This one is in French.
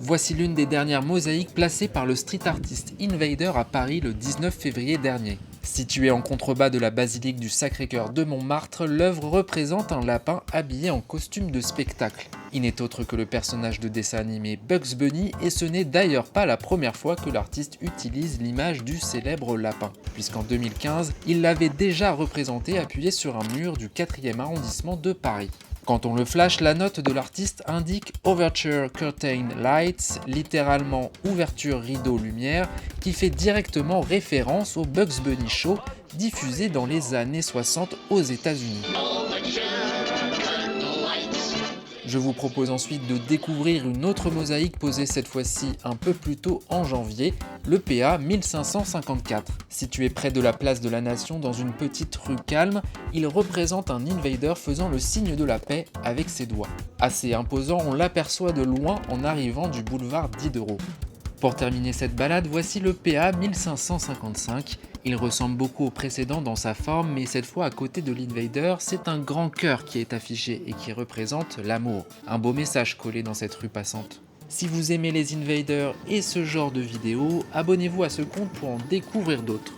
Voici l'une des dernières mosaïques placées par le street artist Invader à Paris le 19 février dernier. Située en contrebas de la basilique du Sacré-Cœur de Montmartre, l'œuvre représente un lapin habillé en costume de spectacle. Il n'est autre que le personnage de dessin animé Bugs Bunny et ce n'est d'ailleurs pas la première fois que l'artiste utilise l'image du célèbre lapin, puisqu'en 2015, il l'avait déjà représenté appuyé sur un mur du 4e arrondissement de Paris. Quand on le flash, la note de l'artiste indique Overture Curtain Lights, littéralement ouverture rideau lumière, qui fait directement référence au Bugs Bunny Show diffusé dans les années 60 aux États-Unis. Je vous propose ensuite de découvrir une autre mosaïque posée cette fois-ci un peu plus tôt en janvier, le PA 1554. Situé près de la place de la Nation dans une petite rue calme, il représente un invader faisant le signe de la paix avec ses doigts. Assez imposant, on l'aperçoit de loin en arrivant du boulevard Diderot. Pour terminer cette balade, voici le PA 1555. Il ressemble beaucoup au précédent dans sa forme, mais cette fois à côté de l'Invader, c'est un grand cœur qui est affiché et qui représente l'amour. Un beau message collé dans cette rue passante. Si vous aimez les Invaders et ce genre de vidéos, abonnez-vous à ce compte pour en découvrir d'autres.